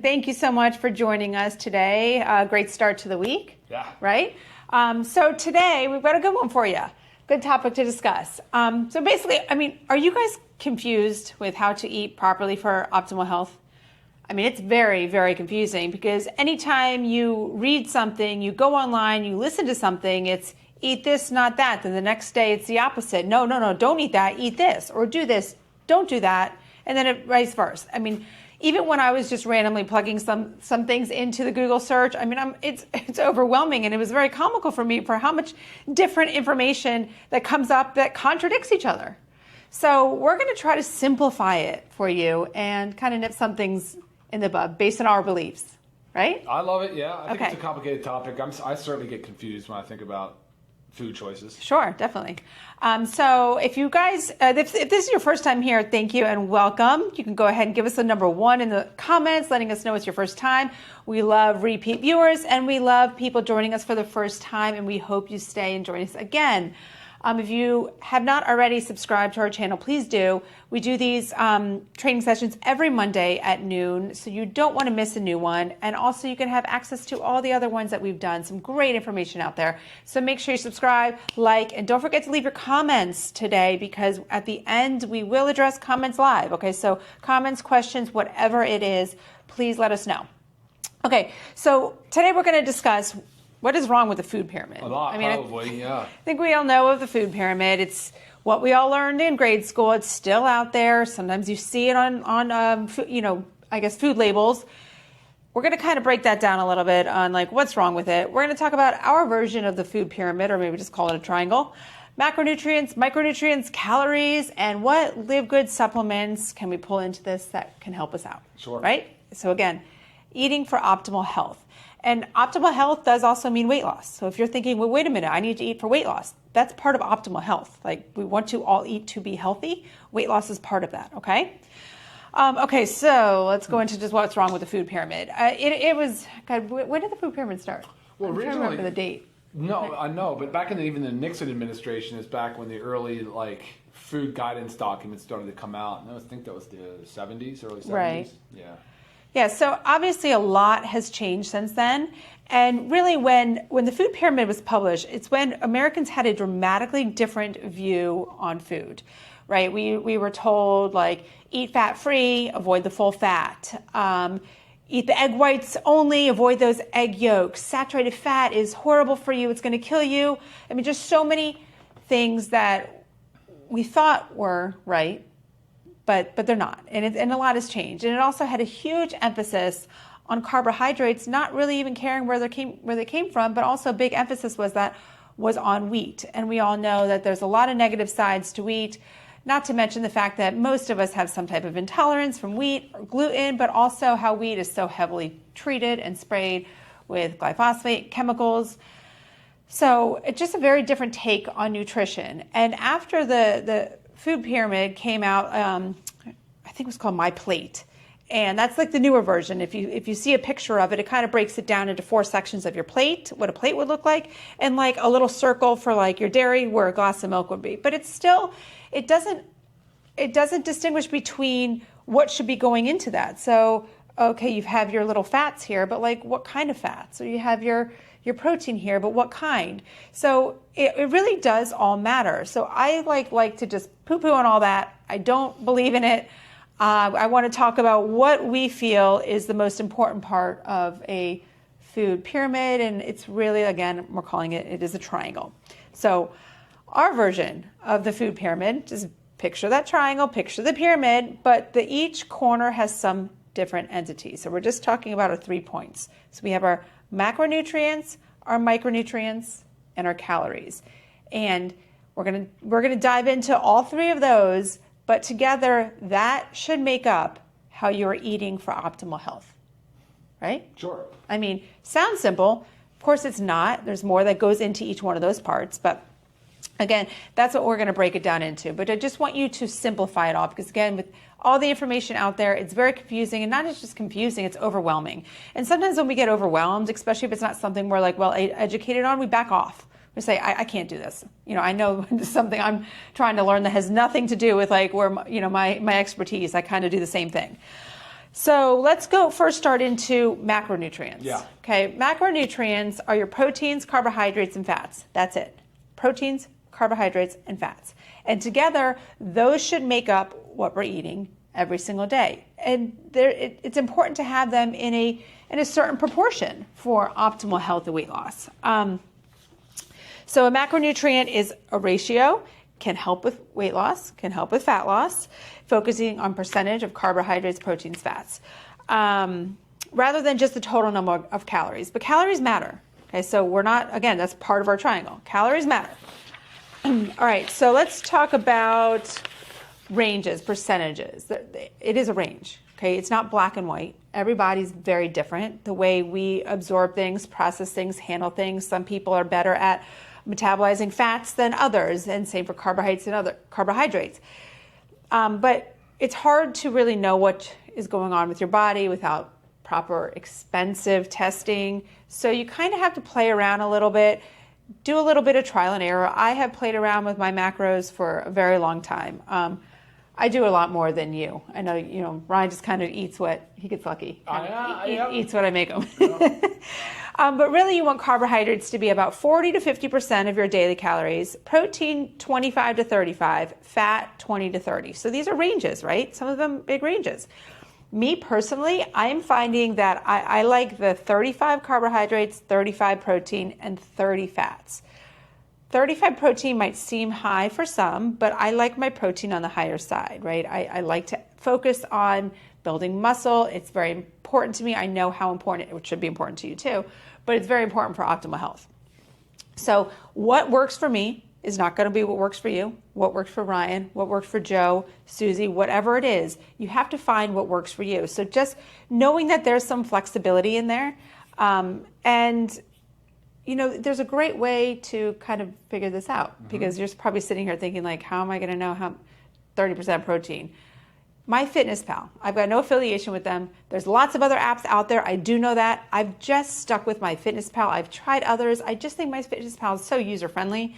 Thank you so much for joining us today. Great start to the week. Yeah. Right? So today we've got a good one for you. Good topic to discuss. So basically, are you guys confused with how to eat properly for optimal health? It's very, very confusing because anytime you read something, you go online, you listen to something, it's eat this, not that. Then the next day it's the opposite. No, don't eat that, eat this. Or do this, don't do that. And then it vice versa. Even when I was just randomly plugging some things into the Google search, it's overwhelming, and it was very comical for me for how much different information that comes up that contradicts each other. So we're going to try to simplify it for you and kind of nip some things in the bud based on our beliefs, right? I love it, yeah. I think Okay. it's a complicated topic. I certainly get confused when I think about food choices. Sure, definitely. So if you guys, if this is your first time here, thank you and welcome. You can go ahead and give us a number 1 in the comments, letting us know it's your first time. We love repeat viewers and we love people joining us for the first time, and we hope you stay and join us again. If you have not already subscribed to our channel, please do. We do these training sessions every Monday at noon, so you don't want to miss a new one. And also you can have access to all the other ones that we've done. Some great information out there. So make sure you subscribe, like, and don't forget to leave your comments today, because at the end we will address comments live. Okay, so comments, questions, whatever it is, please let us know. Okay, so today we're going to discuss what is wrong with the food pyramid. A lot, probably, yeah. I think we all know of the food pyramid. It's what we all learned in grade school. It's still out there. Sometimes you see it on food labels. We're going to kind of break that down a little bit on what's wrong with it. We're going to talk about our version of the food pyramid, or maybe just call it a triangle. Macronutrients, micronutrients, calories, and what LIVEGOOD supplements can we pull into this that can help us out. Sure. Right? So again, eating for optimal health. And optimal health does also mean weight loss. So if you're thinking, well, wait a minute, I need to eat for weight loss. That's part of optimal health. We want to all eat to be healthy. Weight loss is part of that, okay? Okay, so let's go into just what's wrong with the food pyramid. It was, God, when did the food pyramid start? Well, I'm trying to remember the date. No, I know, but back in even the Nixon administration is back when the early food guidance documents started to come out. And I think that was the 70s, early 70s. Right. Yeah. Yeah, so obviously a lot has changed since then. And really when the food pyramid was published, it's when Americans had a dramatically different view on food, right? We were told eat fat-free, avoid the full fat, eat the egg whites only, avoid those egg yolks. Saturated fat is horrible for you, it's gonna kill you. Just so many things that we thought were right, but they're not, and a lot has changed. And it also had a huge emphasis on carbohydrates, not really even caring where they came from, but also a big emphasis was on wheat. And we all know that there's a lot of negative sides to wheat, not to mention the fact that most of us have some type of intolerance from wheat or gluten, but also how wheat is so heavily treated and sprayed with glyphosate chemicals. So it's just a very different take on nutrition. And after the food pyramid came out, I think it was called My Plate, and that's the newer version. If you see a picture of it, it kind of breaks it down into 4 sections of your plate, what a plate would look like, and a little circle for your dairy where a glass of milk would be. But it doesn't distinguish between what should be going into that. So okay, you have your little fats here, but what kind of fats? So you have your protein here, but what kind? So it really does all matter. So I like to just poo-poo on all that. I don't believe in it. I want to talk about what we feel is the most important part of a food pyramid, and it's really, again, we're calling it is a triangle. So our version of the food pyramid, just picture that triangle, picture the pyramid, but each corner has some different entities. So we're just talking about our 3 points. So we have our macronutrients, our micronutrients, and our calories. And we're gonna dive into all 3 of those, but together that should make up how you're eating for optimal health, right? Sure. Sounds simple. Of course it's not. There's more that goes into each one of those parts, but again, that's what we're going to break it down into. But I just want you to simplify it all, because again, with all the information out there, it's very confusing, and not just confusing, it's overwhelming. And sometimes when we get overwhelmed, especially if it's not something we're well educated on, we back off. We say, I can't do this. I know this is something I'm trying to learn that has nothing to do with where my expertise. I kind of do the same thing. So let's go first start into macronutrients. Yeah. Okay, macronutrients are your proteins, carbohydrates, and fats. That's it. Proteins, carbohydrates, and fats. And together, those should make up what we're eating every single day. And it's important to have them in a certain proportion for optimal health and weight loss. So a macronutrient is a ratio, can help with weight loss, can help with fat loss, focusing on percentage of carbohydrates, proteins, fats, rather than just the total number of calories. But calories matter. Okay, so we're not, again, that's part of our triangle. Calories matter. All right, so let's talk about ranges, percentages. It is a range. Okay, it's not black and white. Everybody's very different. The way we absorb things, process things, handle things. Some people are better at metabolizing fats than others, and same for carbohydrates and other carbohydrates. But it's hard to really know what is going on with your body without proper expensive testing. So you kind of have to play around a little bit, do a little bit of trial and error. I have played around with my macros for a very long time. I do a lot more than you. I know, Ryan just kind of eats what he gets lucky. Eats what I make him. Yeah. But really, you want carbohydrates to be about 40 to 50% of your daily calories, protein 25 to 35, fat 20 to 30. So these are ranges, right? Some of them big ranges. Me personally, I'm finding that I like the 35 carbohydrates, 35 protein, and 30 fats. 35 protein might seem high for some, but I like my protein on the higher side, right? I like to focus on building muscle. It's very important to me. I know how important it should be important to you too, but it's very important for optimal health. So what works for me is not going to be what works for you, what works for Ryan, what works for Joe, Susie, whatever it is. You have to find what works for you. So just knowing that there's some flexibility in there, and there's a great way to kind of figure this out, because you're probably sitting here thinking like, how am I going to know how 30% protein? MyFitnessPal, I've got no affiliation with them. There's lots of other apps out there. I do know that. I've just stuck with MyFitnessPal. I've tried others. I just think MyFitnessPal is so user-friendly.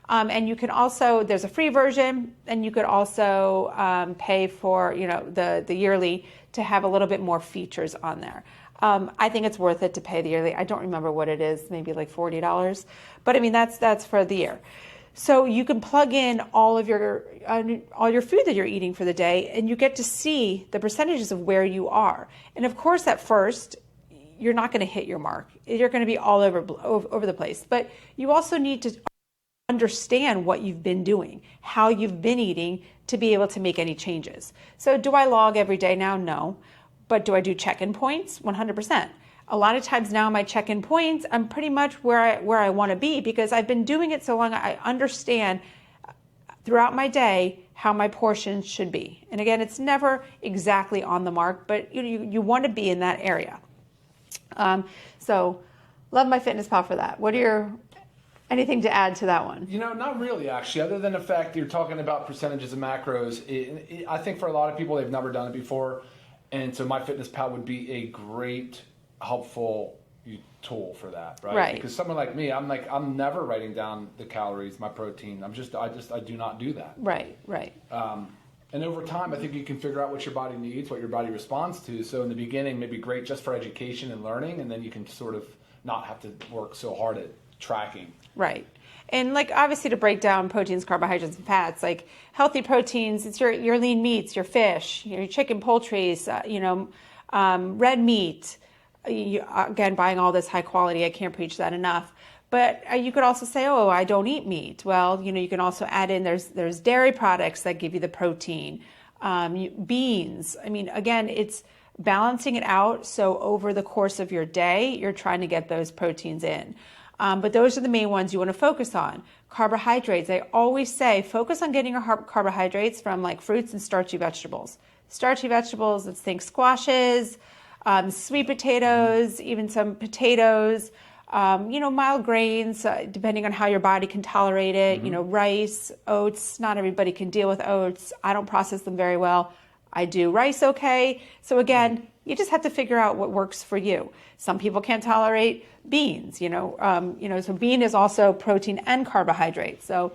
And you can also, there's a free version, and you could also pay for, the yearly to have a little bit more features on there. I think it's worth it to pay the yearly. I don't remember what it is, maybe like $40. But I mean, that's for the year. So you can plug in all your food that you're eating for the day, and you get to see the percentages of where you are. And of course, at first, you're not going to hit your mark. You're going to be all over the place. But you also need to understand what you've been doing, how you've been eating, to be able to make any changes. So do I log every day now? No. But do I do check-in points? 100%. A lot of times now my check-in points, I'm pretty much where I want to be, because I've been doing it so long. I understand throughout my day how my portions should be. And again, it's never exactly on the mark, but you want to be in that area. So love MyFitnessPal for that. Anything to add to that one? Not really, actually, other than the fact that you're talking about percentages of macros. I think for a lot of people, they've never done it before. And so MyFitnessPal would be a great, helpful tool for that, right? Right. Because someone like me, I'm never writing down the calories, my protein. I do not do that. Right. And over time, I think you can figure out what your body needs, what your body responds to. So in the beginning, maybe great just for education and learning, and then you can sort of not have to work so hard at tracking. Right. And obviously to break down proteins, carbohydrates, and fats, healthy proteins, it's your lean meats, your fish, your chicken, poultry, red meat. Again, buying all this high quality, I can't preach that enough. But you could also say, oh, I don't eat meat. Well, you can also add in, there's dairy products that give you the protein, beans. I mean, again, it's balancing it out. So over the course of your day, you're trying to get those proteins in. But those are the main ones you want to focus on. Carbohydrates, I always say, focus on getting your carbohydrates from fruits and starchy vegetables. Starchy vegetables, let's think squashes, sweet potatoes, even some potatoes, mild grains, depending on how your body can tolerate it, rice, oats. Not everybody can deal with oats. I don't process them very well. I do rice okay. So again, you just have to figure out what works for you. Some people can't tolerate beans, so bean is also protein and carbohydrate. So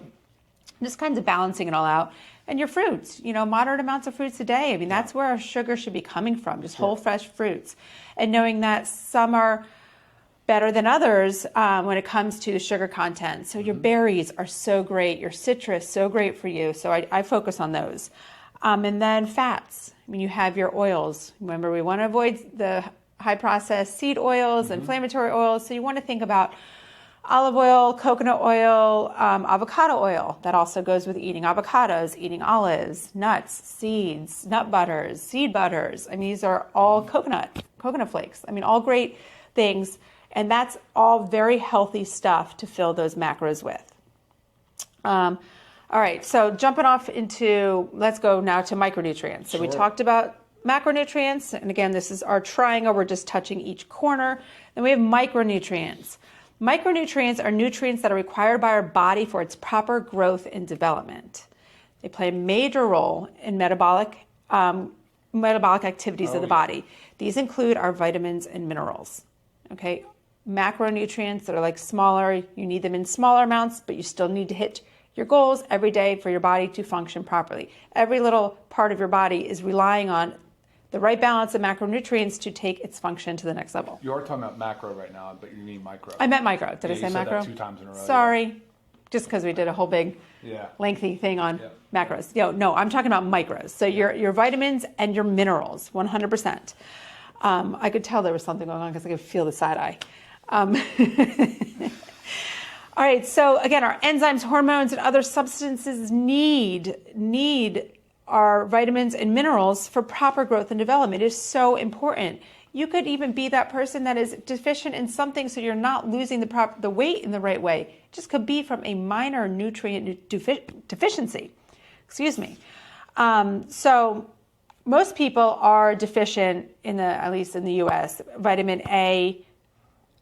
just kind of balancing it all out. And your fruits, moderate amounts of fruits a day. I mean, that's where our sugar should be coming from, just whole fresh fruits. And knowing that some are better than others when it comes to the sugar content. So your berries are so great, your citrus, so great for you. So I focus on those. And then fats. I mean, you have your oils. Remember, we want to avoid the high processed seed oils, inflammatory oils. So you want to think about olive oil, coconut oil, avocado oil. That also goes with eating avocados, eating olives, nuts, seeds, nut butters, seed butters. I mean, these are all coconut flakes. I mean, all great things. And that's all very healthy stuff to fill those macros with. All right, so jumping off into, let's go now to micronutrients. So we talked about macronutrients, and again, this is our triangle. We're just touching each corner. Then we have micronutrients. Micronutrients are nutrients that are required by our body for its proper growth and development. They play a major role in metabolic activities of the body. These include our vitamins and minerals. Okay, macronutrients that are like smaller, you need them in smaller amounts, but you still need to hit your goals every day for your body to function properly. Every little part of your body is relying on the right balance of macronutrients to take its function to the next level. You are talking about macro right now, but you mean micro. I meant micro. Did I say macro? You said that 2 times in a row. Sorry, just because we did a whole big lengthy thing on macros. No, I'm talking about micros. So your vitamins and your minerals, 100%. I could tell there was something going on because I could feel the side eye. All right, so again, our enzymes, hormones, and other substances need our vitamins and minerals for proper growth and development. It is so important. You could even be that person that is deficient in something, so you're not losing the weight in the right way. It just could be from a minor nutrient deficiency. Excuse me. So most people are deficient at least in the U.S., vitamin A,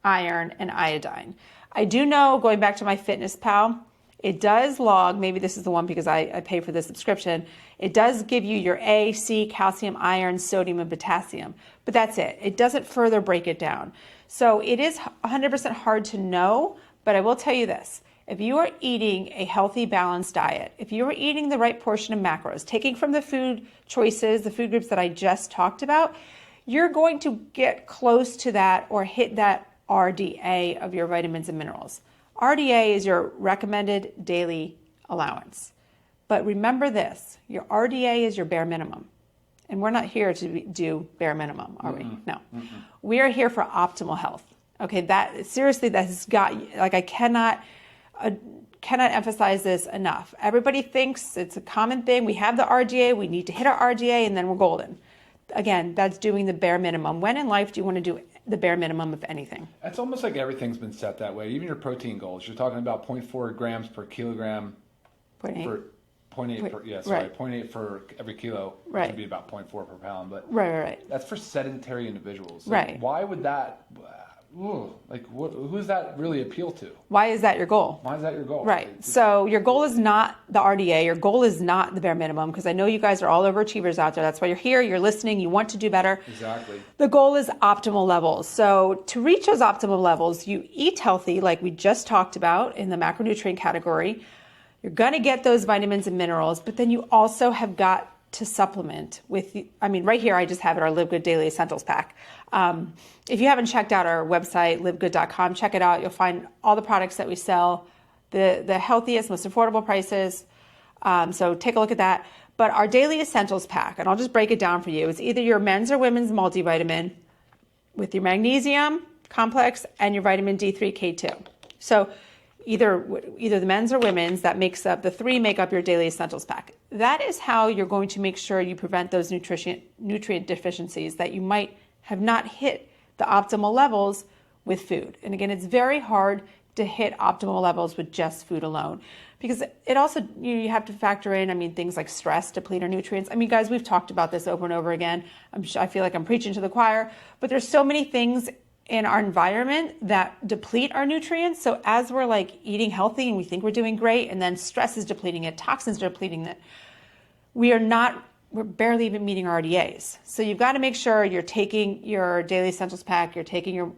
iron, and iodine. I do know, going back to my Fitness Pal, it does log, maybe this is the one because I pay for the subscription, it does give you your A, C, calcium, iron, sodium, and potassium, but that's it. It doesn't further break it down. So it is 100% hard to know, but I will tell you this. If you are eating a healthy, balanced diet, if you are eating the right portion of macros, taking from the food choices, the food groups that I just talked about, you're going to get close to that or hit that RDA of your vitamins and minerals. RDA is your recommended daily allowance. But remember this, your RDA is your bare minimum. And we're not here to do bare minimum, are we? No. We are here for optimal health. Okay, that has got, like, I cannot emphasize this enough. Everybody thinks it's a common thing. We have the RDA, we need to hit our RDA, and then we're golden. Again, that's doing the bare minimum. When in life do you want to do the bare minimum of anything? It's almost like everything's been set that way. Even your protein goals. You're talking about 0.4 grams per kilogram. 0.8. 0.8 for every kilo, which would be about 0.4 per pound. But right. That's for sedentary individuals. So right. Why would that? Who does that really appeal to? Why is that your goal? Why is that your goal? Right. So your goal is not the RDA. Your goal is not the bare minimum, because I know you guys are all overachievers out there. That's why you're here. You're listening. You want to do better. Exactly. The goal is optimal levels. So to reach those optimal levels, you eat healthy, like we just talked about in the macronutrient category. You're going to get those vitamins and minerals, but then you also have got to supplement with, right here, I just have it, our LiveGood Daily Essentials Pack. If you haven't checked out our website, livegood.com, check it out. You'll find all the products that we sell, the healthiest, most affordable prices. So take a look at that. But our Daily Essentials Pack, and I'll just break it down for you, it's either your men's or women's multivitamin with your magnesium complex and your vitamin D3, K2. So either the men's or women's, the three make up your Daily Essentials Pack. That is how you're going to make sure you prevent those nutrient deficiencies that you might have not hit the optimal levels with food. And again, it's very hard to hit optimal levels with just food alone, because it also, you have to factor in, things like stress deplete our nutrients. Guys, we've talked about this over and over again. I feel like I'm preaching to the choir, but there's so many things in our environment that deplete our nutrients. So as we're eating healthy and we think we're doing great, and then stress is depleting it, toxins are depleting it, we're barely even meeting our RDAs. So you've got to make sure you're taking your Daily Essentials Pack, you're taking your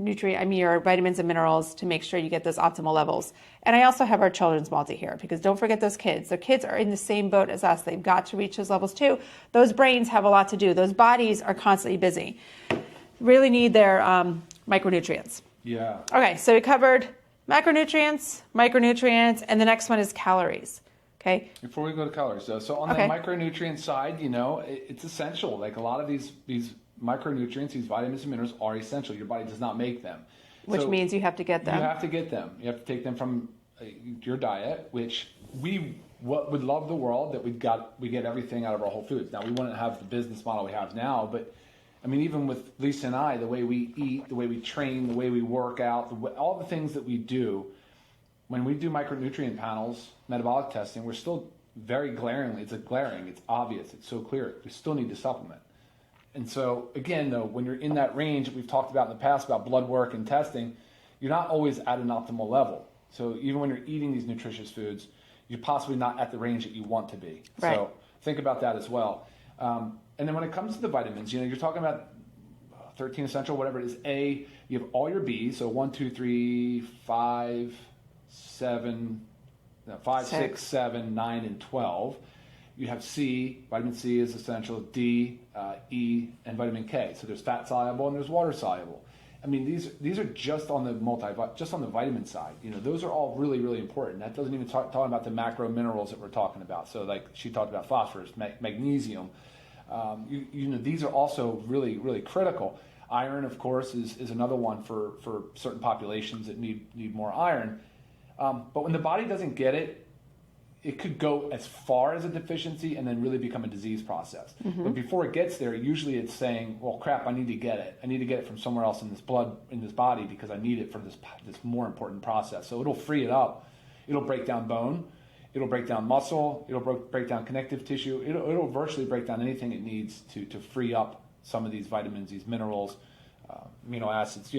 your vitamins and minerals to make sure you get those optimal levels. And I also have our children's multi here, because don't forget those kids. The kids are in the same boat as us. They've got to reach those levels too. Those brains have a lot to do. Those bodies are constantly busy. Really need their micronutrients. Yeah. Okay, so we covered macronutrients, micronutrients, and the next one is calories. Okay. Before we go to calories, though, so on the micronutrient side, it's essential. Like a lot of these micronutrients, these vitamins and minerals are essential. Your body does not make them. Which means you have to get them. You have to get them. You have to take them from your diet, which would love the world that we get everything out of our whole foods. Now, we wouldn't have the business model we have now, but I mean, even with Lisa and I, the way we eat, the way we train, the way we work out, all the things that we do, when we do micronutrient panels, metabolic testing, we're still very glaringly, it's obvious, it's so clear, we still need to supplement. And so, again, though, when you're in that range that we've talked about in the past about blood work and testing, you're not always at an optimal level. So even when you're eating these nutritious foods, you're possibly not at the range that you want to be. Right. So think about that as well. And then when it comes to the vitamins, you're talking about 13 essential, whatever it is. A, you have all your B's, so 1, 2, 3, 5, 7, 6, 7, 9, and 12. You have C, vitamin C is essential, D, E, and vitamin K. So there's fat soluble and there's water soluble. I mean, these are just on the just on the vitamin side. Those are all really, really important. That doesn't even talk about the macro minerals that we're talking about. So like she talked about phosphorus, magnesium. These are also really, really critical. Iron, of course, is another one for certain populations that need more iron. But when the body doesn't get it, it could go as far as a deficiency and then really become a disease process. Mm-hmm. But before it gets there, usually it's saying, well, crap, I need to get it. I need to get it from somewhere else in this blood, in this body, because I need it for this more important process. So it'll free it up. It'll break down bone. It'll break down muscle. It'll break down connective tissue. It'll virtually break down anything it needs to free up some of these vitamins, these minerals, amino acids,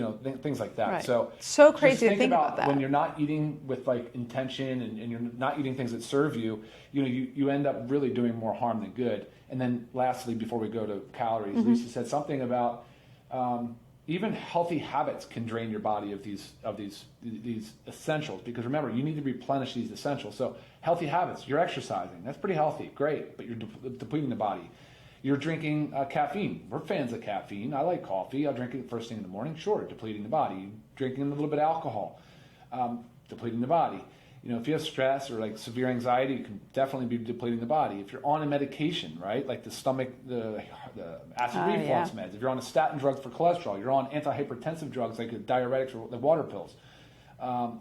things like that. Right. So crazy to think about that. When you're not eating with like intention and you're not eating things that serve you, you end up really doing more harm than good. And then lastly, before we go to calories, mm-hmm. Lisa said something about even healthy habits can drain your body of these essentials, because remember, you need to replenish these essentials. So healthy habits, you're exercising, that's pretty healthy, great, but you're depleting the body. You're drinking caffeine. We're fans of caffeine. I like coffee. I'll drink it first thing in the morning. Sure, depleting the body. Drinking a little bit of alcohol, depleting the body. If you have stress or like severe anxiety, you can definitely be depleting the body. If you're on a medication, right, like the acid reflux meds. If you're on a statin drug for cholesterol, you're on antihypertensive drugs like diuretics or like water pills.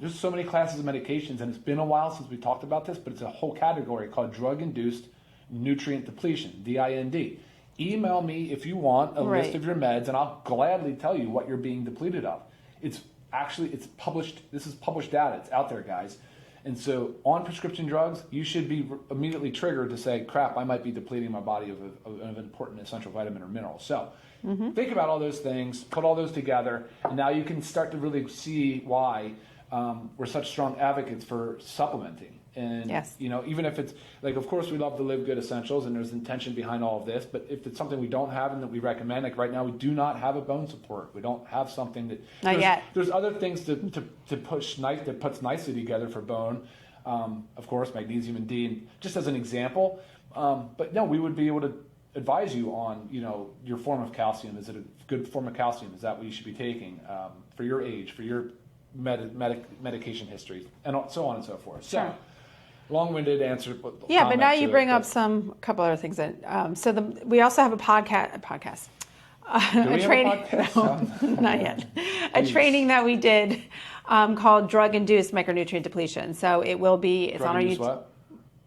There's so many classes of medications, and it's been a while since we talked about this, but it's a whole category called drug-induced nutrient depletion, DIND. Email me if you want a list of your meds, and I'll gladly tell you what you're being depleted of. It's published. This is published data. It's out there, guys. And so on prescription drugs, you should be immediately triggered to say, crap, I might be depleting my body of an important essential vitamin or mineral. So think about all those things, put all those together, and now you can start to really see why we're such strong advocates for supplementing. And, even if it's like, of course, we love the Live Good Essentials and there's intention behind all of this, but if it's something we don't have and that we recommend, like right now, we do not have a bone support. We don't have something that... Not yet. There's other things that puts nicely together for bone. Of course, magnesium and D, and just as an example. But no, we would be able to advise you on, your form of calcium. Is it a good form of calcium? Is that what you should be taking for your age, for your medication history, and so on and so forth. So... long-winded answer. But now you bring up a couple other things. We also have a podcast. A training. No, not yet. A training that we did called Drug-Induced Micronutrient Depletion. So it will be. It's on our YouTube. What?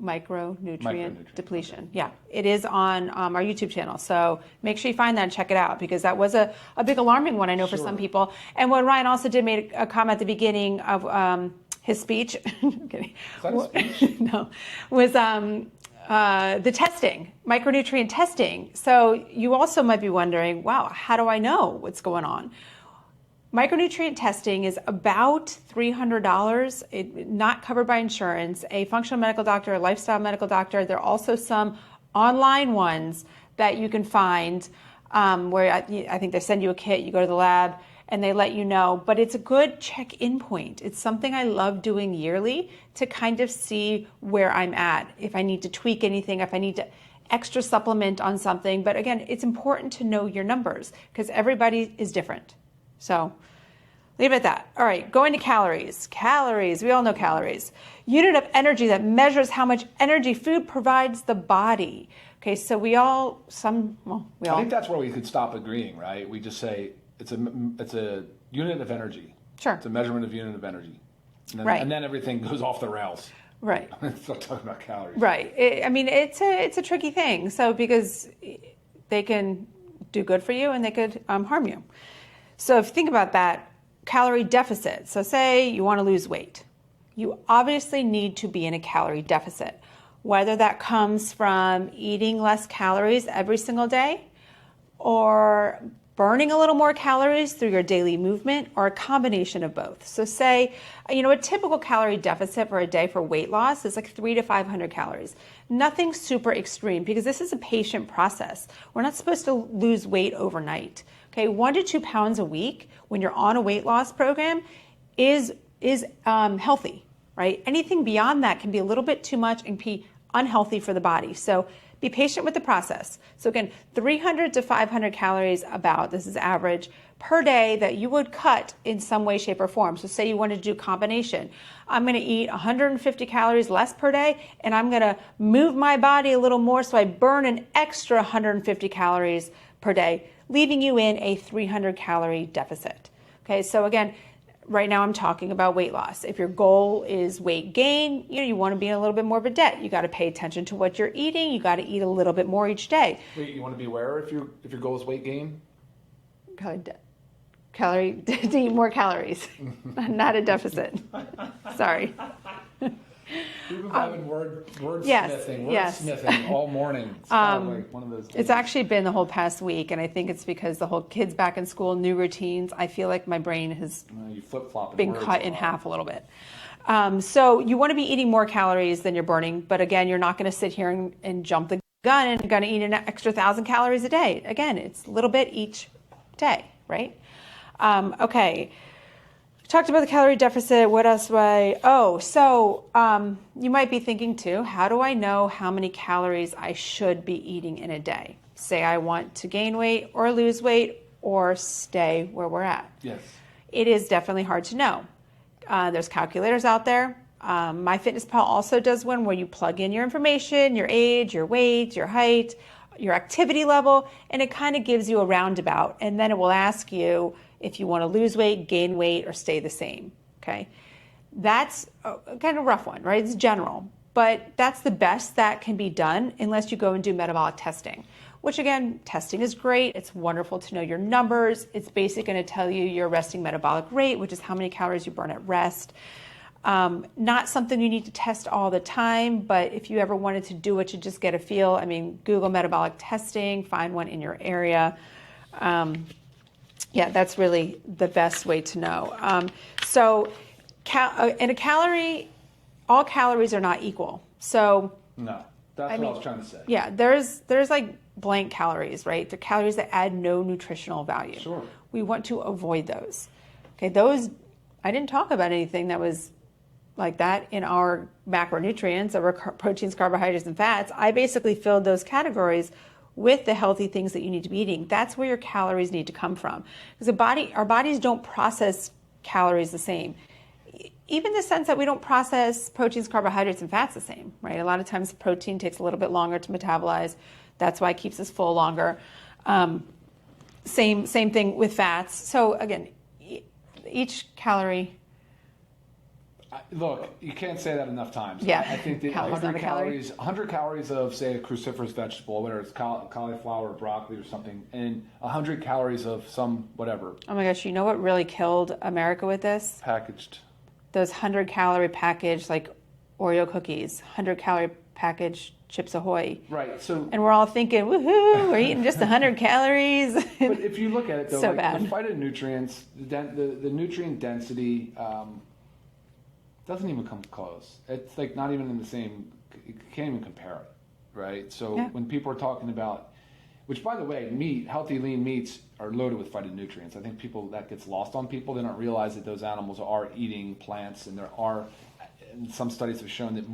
Micronutrient depletion. Okay. Yeah, it is on our YouTube channel. So make sure you find that and check it out, because that was a big alarming one, I know, for some people. And what Ryan also did made a comment at the beginning of his speech. I'm kidding. Is that a speech? No, was the testing, micronutrient testing. So you also might be wondering, wow, how do I know what's going on? Micronutrient testing is about $300, not covered by insurance. A functional medical doctor, a lifestyle medical doctor. There are also some online ones that you can find where I think they send you a kit, you go to the lab, and they let you know. But it's a good check-in point. It's something I love doing yearly to kind of see where I'm at, if I need to tweak anything, if I need to extra supplement on something. But again, it's important to know your numbers because everybody is different. So leave it at that. All right, going to calories. Calories, we all know calories. Unit of energy that measures how much energy food provides the body. Okay, so I think that's where we could stop agreeing, right? We just say it's a unit of energy. Sure. It's a measurement of unit of energy. And then, Right. And then everything goes off the rails. Right. Start talking about calories. Right. It's a tricky thing. So because they can do good for you and they could harm you. So if you think about that, calorie deficit. So say you want to lose weight. You obviously need to be in a calorie deficit, whether that comes from eating less calories every single day or burning a little more calories through your daily movement or a combination of both. So say, a typical calorie deficit for a day for weight loss is like 300 to 500 calories. Nothing super extreme because this is a patient process. We're not supposed to lose weight overnight. Okay, 1 to 2 pounds a week when you're on a weight loss program is healthy, right? Anything beyond that can be a little bit too much and be unhealthy for the body. So be patient with the process. So again, 300 to 500 calories this is average, per day that you would cut in some way, shape, or form. So say you wanted to do combination. I'm going to eat 150 calories less per day, and I'm going to move my body a little more so I burn an extra 150 calories per day, leaving you in a 300 calorie deficit. Okay, so again, right now I'm talking about weight loss. If your goal is weight gain, you want to be in a little bit more of a debt. You got to pay attention to what you're eating. You got to eat a little bit more each day. Wait, you want to be aware if your goal is weight gain? To eat more calories, not a deficit. Sorry. We've been having wordsmithing all morning. It's kind of like one of those days. It's actually been the whole past week, and I think it's because the whole kids back in school, new routines. I feel like my brain has been cut in half a little bit. So you want to be eating more calories than you're burning, but again, you're not going to sit here and jump the gun and going to eat an extra 1,000 calories a day. Again, it's a little bit each day, right? Okay. Talked about the calorie deficit. What else? You might be thinking too, how do I know how many calories I should be eating in a day? Say I want to gain weight or lose weight or stay where we're at. Yes. It is definitely hard to know. There's calculators out there. MyFitnessPal also does one where you plug in your information, your age, your weight, your height, your activity level, and it kind of gives you a roundabout. And then it will ask you if you want to lose weight, gain weight, or stay the same, okay? That's a kind of rough one, right? It's general, but that's the best that can be done unless you go and do metabolic testing, which again, testing is great. It's wonderful to know your numbers. It's basically going to tell you your resting metabolic rate, which is how many calories you burn at rest. Not something you need to test all the time, but if you ever wanted to do it to just get a feel, Google metabolic testing, find one in your area. That's really the best way to know. In a calorie, all calories are not equal. So no, that's what I was trying to say. Yeah, there's like blank calories, right? They're calories that add no nutritional value. Sure. We want to avoid those. Okay, those, I didn't talk about anything that was like that in our macronutrients, our proteins, carbohydrates, and fats. I basically filled those categories with the healthy things that you need to be eating. That's where your calories need to come from. Because our bodies don't process calories the same. Even the sense that we don't process proteins, carbohydrates, and fats the same, right? A lot of times protein takes a little bit longer to metabolize. That's why it keeps us full longer. Same thing with fats. So again, each calorie. Look, you can't say that enough times. Yeah. I think that 100 calories of, say, a cruciferous vegetable, whether it's cauliflower or broccoli or something, and 100 calories of some whatever. Oh my gosh, you know what really killed America with this? Packaged. Those 100-calorie packaged, like Oreo cookies, 100-calorie packaged Chips Ahoy. Right. So. And we're all thinking, woohoo, we're eating just 100 calories. But if you look at it, though, so bad. The phytonutrients, the nutrient density doesn't even come close. It's like not even in the same, you can't even compare it, right? So when people are talking about, Which, by the way, healthy lean meats are loaded with phytonutrients. I think that gets lost on people. They don't realize that those animals are eating plants, and some studies have shown that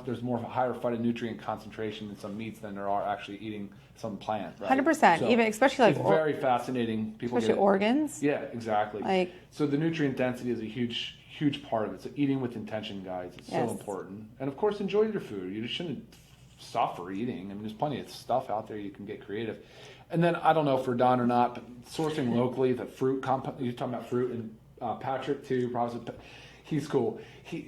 there's higher phytonutrient concentration in some meats than there are actually eating some plant. Right? 100%. So even especially like it's very fascinating. People especially organs. Yeah, exactly. So the nutrient density is a huge part of it. So eating with intention, guys, is so important. And of course, enjoy your food. You just shouldn't suffer eating. I mean, there's plenty of stuff out there. You can get creative. And then I don't know if we're done or not, but sourcing locally, the fruit compound. You're talking about fruit, and Patrick too. Probably, he's cool.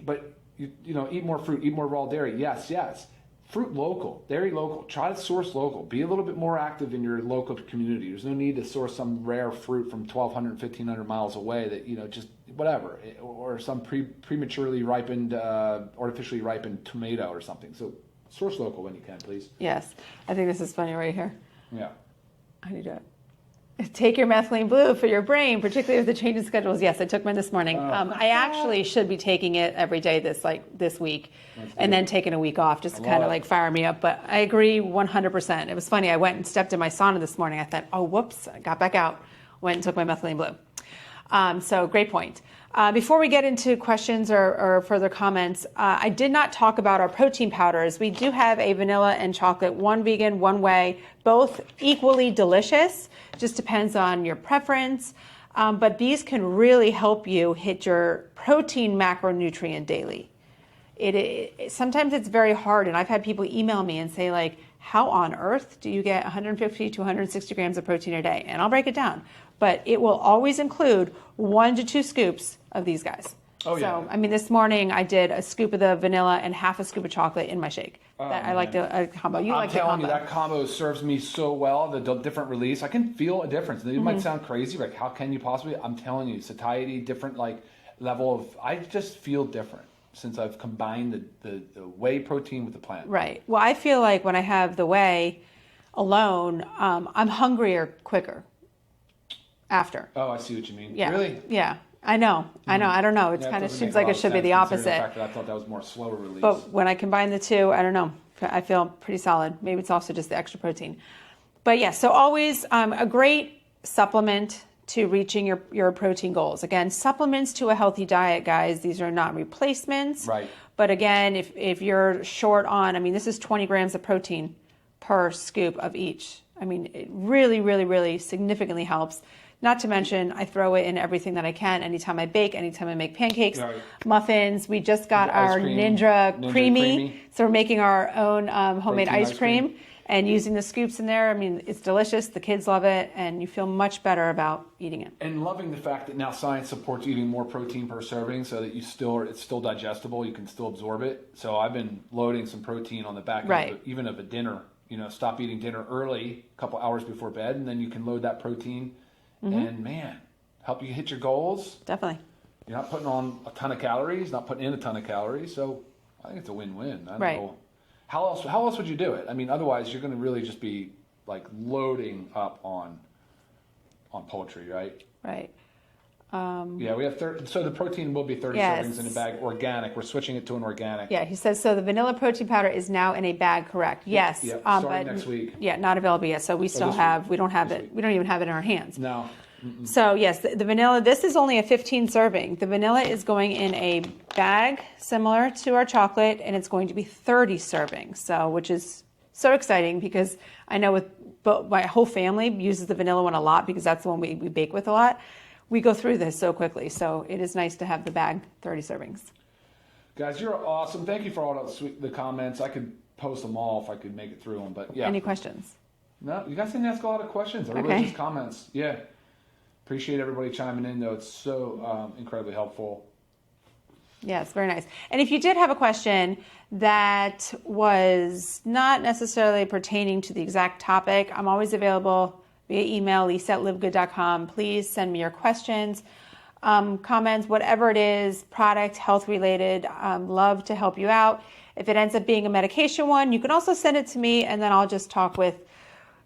But eat more fruit, eat more raw dairy. Yes. Fruit local, dairy local. Try to source local. Be a little bit more active in your local community. There's no need to source some rare fruit from 1,200, 1,500 miles away that just whatever, or some prematurely ripened, artificially ripened tomato or something. So source local when you can, please. Yes. I think this is funny right here. Yeah. How do you do it? Take your methylene blue for your brain, particularly with the change in schedules. Yes, I took mine this morning. I actually should be taking it every day this week, and then taking a week off just to kind of like fire me up. But I agree 100%. It was funny. I went and stepped in my sauna this morning. I thought, oh, whoops, I got back out, went and took my methylene blue. So great point. Before we get into questions or further comments, I did not talk about our protein powders. We do have a vanilla and chocolate, one vegan, one whey, both equally delicious. Just depends on your preference. But these can really help you hit your protein macronutrient daily. Sometimes it's very hard, and I've had people email me and say, like, how on earth do you get 150 to 160 grams of protein a day? And I'll break it down. But it will always include 1 to 2 scoops of these guys. Oh, yeah. So, I mean, this morning I did a scoop of the vanilla and half a scoop of chocolate in my shake. I like the combo. You like the combo. I'm telling you, that combo serves me so well, the different release. I can feel a difference. It might sound crazy, like how can you possibly? I'm telling you, satiety, different level of, I just feel different since I've combined the whey protein with the plant. Right. Well, I feel like when I have the whey alone, I'm hungrier quicker after. Oh, I see what you mean. Yeah. Really? Yeah. I know. I don't know. It kind of seems like it should be the opposite. The fact that I thought that was more slower release. But when I combine the two, I don't know. I feel pretty solid. Maybe it's also just the extra protein. But yeah, so always a great supplement to reaching your protein goals. Again, supplements to a healthy diet, guys. These are not replacements. Right. But again, if you're short on, this is 20 grams of protein per scoop of each. It really, really, really significantly helps. Not to mention, I throw it in everything that I can. Anytime I bake, anytime I make pancakes, muffins. We just got our Ninja Creamy. So we're making our own homemade ice cream and using the scoops in there. It's delicious. The kids love it, and you feel much better about eating it. And loving the fact that now science supports eating more protein per serving so that it's still digestible. You can still absorb it. So I've been loading some protein on the back end even of a dinner. Stop eating dinner early, a couple hours before bed, and then you can load that protein. And man, help you hit your goals. Definitely. You're not putting on a ton of calories, not putting in a ton of calories. So I think it's a win-win. I don't know. How else would you do it? Otherwise you're going to really just be like loading up on poultry, right? Right. Yeah, we have so the protein will be 30 servings in a bag, organic. We're switching it to an organic. Yeah, he says, so the vanilla protein powder is now in a bag, correct? Yes. Yep, starting next week. Yeah, not available yet. So we still we don't have it. We don't even have it in our hands. No. So yes, the vanilla, this is only a 15 serving. The vanilla is going in a bag similar to our chocolate, and it's going to be 30 servings. So, which is so exciting because I know my whole family uses the vanilla one a lot because that's the one we bake with a lot. We go through this so quickly, so it is nice to have the bag 30 servings. Guys, you're awesome. Thank you for all the comments. I could post them all if I could make it through them, but yeah. Any questions? No, you guys didn't ask a lot of questions. Everybody just comments. Yeah. Appreciate everybody chiming in, though. It's so incredibly helpful. Yes, very nice. And if you did have a question that was not necessarily pertaining to the exact topic, I'm always available via email, lisa@livegood.com. Please send me your questions, comments, whatever it is, product, health related. Love to help you out. If it ends up being a medication one, you can also send it to me, and then I'll just talk with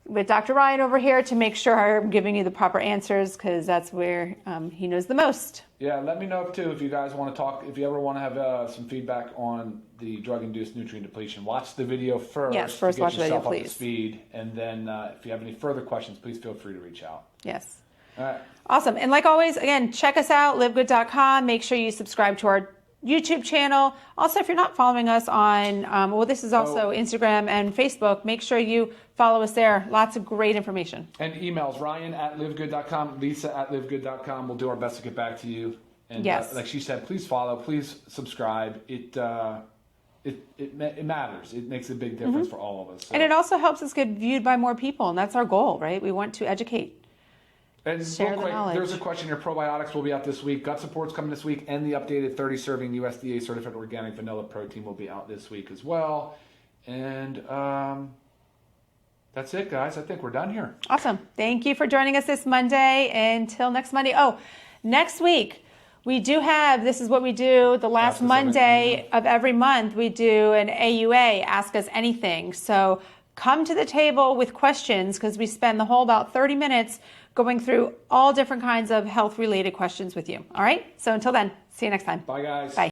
with Dr. Ryan over here to make sure I'm giving you the proper answers, because that's where he knows the most. Yeah, let me know too if you guys want to talk. If you ever want to have some feedback on the drug-induced nutrient depletion, watch the video first. Yes, first to get watch the video, yourself up to please. speed, and then if you have any further questions, please feel free to reach out. Yes. All right. Awesome. And like always, again, check us out, livegood.com. Make sure you subscribe to our YouTube channel. Also, if you're not following us on, well, this is also Instagram and Facebook, make sure you follow us there. Lots of great information. And emails, Ryan@livegood.com, Lisa@livegood.com. We'll do our best to get back to you. And yes. Like she said, please follow, please subscribe. It matters. It makes a big difference for all of us. So. And it also helps us get viewed by more people, and that's our goal, right? We want to educate. And share real quick, the knowledge. there's a question here. Probiotics will be out this week. Gut Support's coming this week, and the updated 30-serving USDA certified organic vanilla protein will be out this week as well. And that's it, guys. I think we're done here. Awesome. Thank you for joining us this Monday. Until next Monday. Oh, next week we do have, this is what we do the last Monday of every month. We do an AUA, Ask Us Anything. So come to the table with questions, because we spend the whole about 30 minutes going through all different kinds of health-related questions with you. All right? So until then, see you next time. Bye, guys. Bye.